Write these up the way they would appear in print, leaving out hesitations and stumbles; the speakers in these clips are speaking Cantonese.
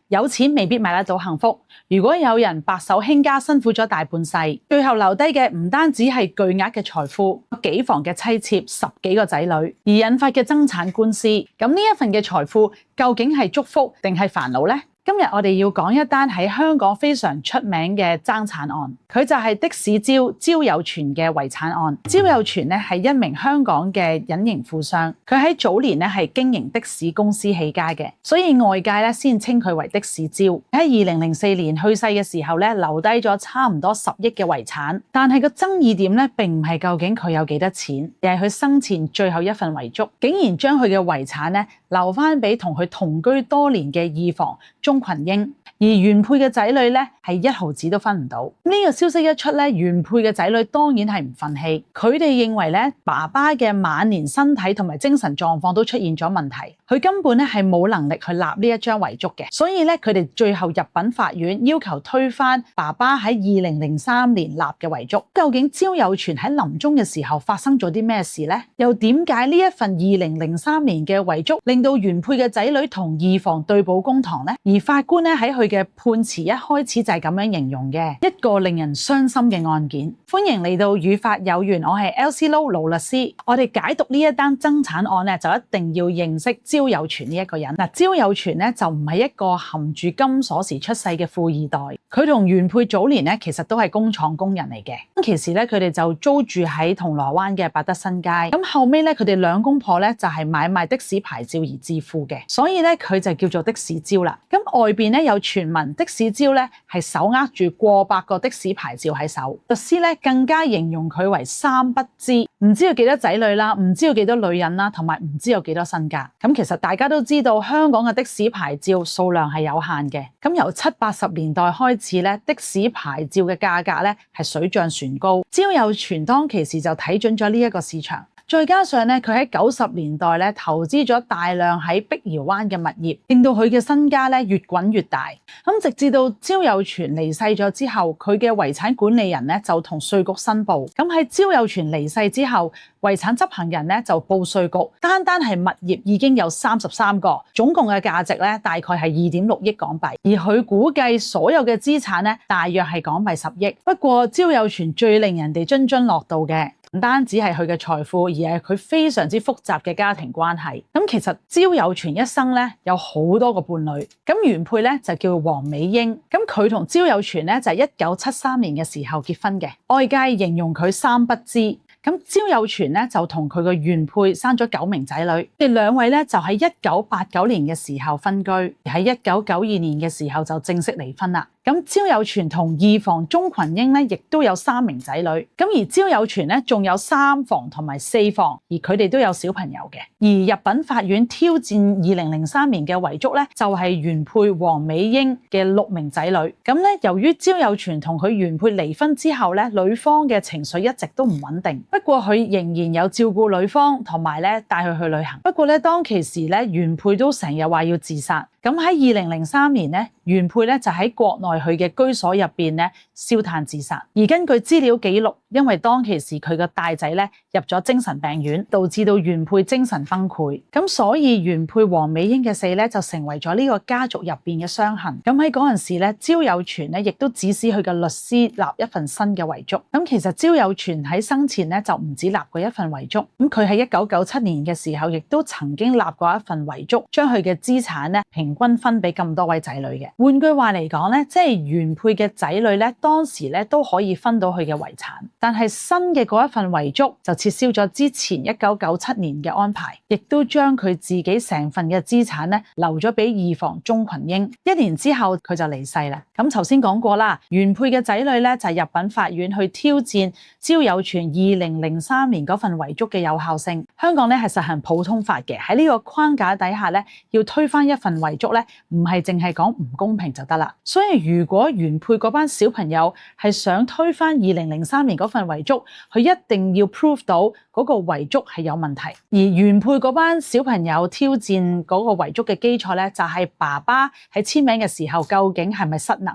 有錢未必買得到幸福。如果有人白手興家辛苦咗大半世，最後留低嘅唔單止係巨額嘅財富、幾房嘅妻妾、10幾個仔女，而引發嘅爭產官司，咁呢一份嘅財富究竟係祝福定係煩惱呢？今日我哋要講一單喺香港非常出名嘅爭產案，佢就係的士焦有全嘅遺產案。焦有全咧係一名香港嘅隱形富商，佢喺早年咧係經營的士公司起家嘅，所以外界咧先稱佢為的士焦。喺2004年去世嘅時候咧，留低咗差唔多10億嘅遺產，但係個爭議點咧並唔係究竟佢有幾多錢，而係佢生前最後一份遺囑，竟然將佢嘅遺產咧留翻俾同佢同居多年嘅二房鍾群英，而原配嘅仔女咧係1毫子都分唔到。呢個消息一出咧，原配嘅仔女當然係唔忿氣，佢哋認為咧爸爸嘅晚年身體同埋精神狀況都出現咗問題，佢根本咧係冇能力去立呢一張遺囑嘅，所以咧佢哋最後入稟法院要求推翻爸爸喺2003年立嘅遺囑。究竟焦有全喺臨終嘅時候發生咗啲咩事呢？又點解呢一份2003年嘅遺囑令到原配嘅仔女同二房對簿公堂呢？而法官咧喺佢嘅判詞一開始就係咁樣形容嘅，一個令人傷心嘅案件。歡迎嚟到與法有緣，我係 Elsie Lo 盧律師。我哋解讀呢一單爭產案咧，就一定要認識焦有全呢一個人。焦有全咧就唔係一個含住金鎖匙出世嘅富二代，佢同原配早年咧其實都係工廠工人嚟嘅。咁其實咧佢哋就租住喺銅鑼灣嘅百德新街。咁後尾咧佢哋兩公婆咧就係買賣的士牌照而致富嘅，所以咧佢就叫做的士焦啦。咁外邊咧有傳聞的士焦咧係手握住過百個的士牌照喺手，律師咧更加形容佢為3不知，唔知有幾多仔女啦，唔知有幾多女人啦，同埋唔知有幾多身家。咁其實大家都知道香港嘅的士牌照數量係有限嘅，咁由70、80年代開始咧，的士牌照嘅價格咧係水漲船高，焦有全當其時就睇準咗呢一個市場。再加上咧，佢喺90年代咧投資咗大量喺碧瑤灣嘅物業，令到佢嘅身家咧越滾越大。咁直至到焦有全離世咗之後，佢嘅遺產管理人咧就同稅局申報。咁喺焦有全離世之後，遺產執行人咧就報稅局，單係物業已經有33個，總共嘅價值咧大概係2.6億港幣，而佢估計所有嘅資產咧大約係港幣10億。不過焦有全最令人哋津津樂道嘅，唔單止係佢嘅財富，而係佢非常之複雜嘅家庭關係。咁其實焦有全一生咧有好多個伴侶，咁原配咧就叫黃美英，咁佢同焦有全咧就係1973年嘅時候結婚嘅，外界形容佢3不知。咁焦有全咧就同佢個原配生咗9名仔女，佢哋兩位咧就喺1989年嘅時候分居，而喺1992年嘅時候就正式離婚啦。咁焦有全同二房鍾群英咧，亦都有3名仔女。咁而焦有全咧，仲有3房同埋4房，而佢哋都有小朋友嘅。而入稟法院挑戰2003年嘅遺囑咧，就係原配黃美英嘅6名仔女。咁咧，由於焦有全同佢原配離婚之後咧，女方嘅情緒一直都唔穩定。不過佢仍然有照顧女方，同埋咧帶佢去旅行。不過咧，當其時咧，原配都成日話要自殺。咁喺2003年咧，原配咧就喺國內佢嘅居所入邊咧燒炭自殺。而根據資料記錄，因為當其時佢個大仔咧入咗精神病院，導致到原配精神崩潰。咁所以原配黃美英嘅死咧就成為咗呢個家族入邊嘅傷痕。咁喺嗰陣時咧，焦有全咧亦都指使佢嘅律師立一份新嘅遺囑。咁其實焦有全喺生前咧就唔止立過一份遺囑，咁佢喺1997年嘅時候亦都曾經立過一份遺囑，將佢嘅資產咧平均分俾咁多位仔女嘅。換句話嚟講咧，即係原配嘅仔女咧，當時咧都可以分到佢嘅遺產，但係新嘅嗰一份遺囑就撤銷咗之前1997年嘅安排，亦都將佢自己成份嘅資產咧留咗俾二房鍾群英。1年之後佢就離世啦。咁頭先講過啦，原配嘅仔女咧就入稟法院去挑戰焦有全2003年嗰份遺囑嘅有效性。香港咧係實行普通法嘅，喺呢個框架底下咧，要推翻一份遺囑咧，唔係淨係講唔公平就得啦。所以如果原配嗰班小朋友係想推翻2003年嗰份遺囑，佢一定要 prove 到嗰個遺囑係有問題。而原配嗰班小朋友挑戰嗰個遺囑嘅基礎咧，就係爸爸喺簽名嘅時候究竟係咪失能。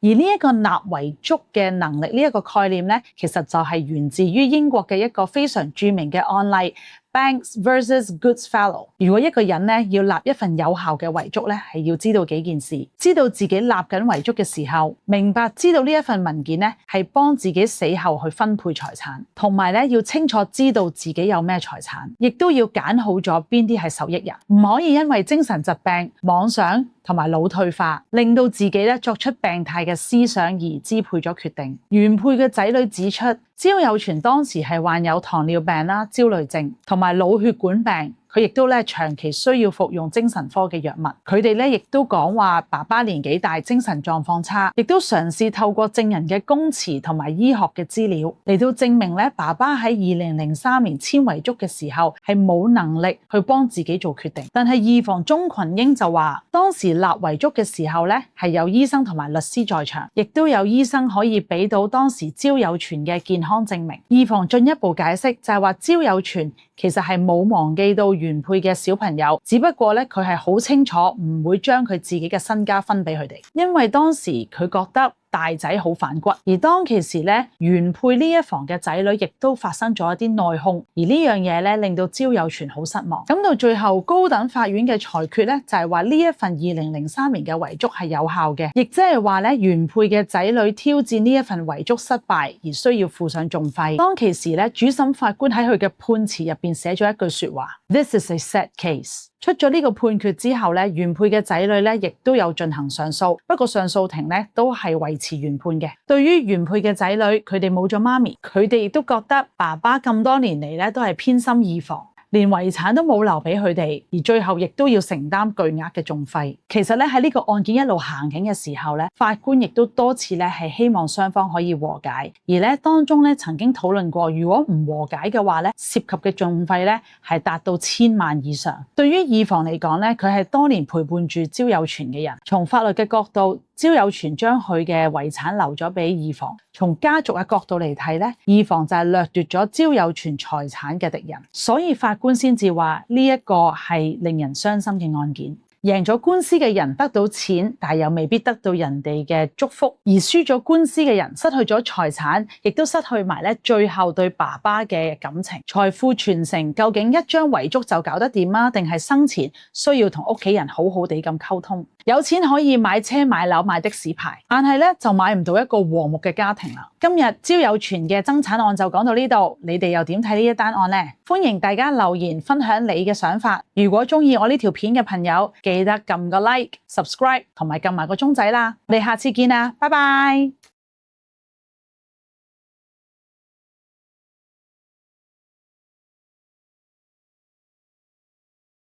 而呢一個立遺囑嘅能力呢一個概念咧，其實就係源自於英國嘅一個非常著名嘅案例 Banks versus Goodfellow。如果一個人咧要立一份有效嘅遺囑咧，係要知道幾件事，知道自己立緊遺囑嘅時候，明白知道呢一份文件咧係幫自己死後去分配財產，同埋咧要清楚知道自己有咩財產，亦都要揀好咗邊啲係受益人，唔可以因為精神疾病、妄想同埋腦退化，令到自己咧作出病態嘅思想而支配咗決定。原配嘅仔女指出，焦有全當時係患有糖尿病啦、焦慮症同埋腦血管病。佢亦都長期需要服用精神科嘅藥物。佢哋亦都講話爸爸年紀大，精神狀況差，亦都嘗試透過證人嘅供詞同埋醫學嘅資料嚟到證明爸爸喺2003年簽遺囑嘅時候係冇能力去幫自己做決定。但係二房鍾群英就話，當時立遺囑嘅時候係有醫生同埋律師在場，亦都有醫生可以俾到當時焦有全嘅健康證明。二房進一步解釋就係話，焦有全其實係冇忘記到原配嘅小朋友，只不過佢係好清楚唔會將佢自己嘅身家分俾佢哋，因為當時佢覺得大仔好反骨，而當其時原配呢一房嘅仔女亦都發生咗一啲內訌，而呢樣嘢令到焦有全好失望。咁到最後高等法院嘅裁決就係話呢一份2003年嘅遺囑係有效嘅，亦即係話原配嘅仔女挑戰呢一份遺囑失敗而需要付上訟費。當其時主審法官喺佢嘅判詞入邊寫咗一句說話 ：This is a sad case。出咗呢個判決之後原配嘅仔女亦都有進行上訴，不過上訴庭都係維持原判嘅。對於原配嘅仔女，佢哋冇咗媽咪，佢哋亦都覺得爸爸咁多年嚟都係偏心二房，連遺產都冇留俾佢哋，而最後亦都要承擔巨額嘅訟費。其實喺呢個案件一路行緊嘅時候法官亦都多次係希望雙方可以和解，而當中曾經討論過，如果唔和解嘅話涉及嘅訟費係達到1000萬以上。對於二房嚟講佢係多年陪伴住焦有全嘅人，從法律嘅角度，焦有全將佢嘅遺產留咗俾二房；從家族嘅角度嚟睇二房就係掠奪咗焦有全財產嘅敵人，所以法官先至話呢一個係令人傷心嘅案件。贏咗官司嘅人得到錢，但又未必得到人哋嘅祝福；而輸咗官司嘅人失去咗財產，亦都失去埋最後對爸爸嘅感情。財富傳承究竟一張遺囑就搞得掂啊？定係生前需要同屋企人好好地咁溝通？有錢可以買車買樓買的士牌，但係就買唔到一個和睦嘅家庭啦。今日焦有全嘅爭產案就講到呢度，你哋又點睇呢一單案呢？歡迎大家留言分享你嘅想法。如果中意我呢條片嘅朋友，記得撳個 like、subscribe 同埋撳埋個鐘仔啦。我哋下次見啦，拜拜。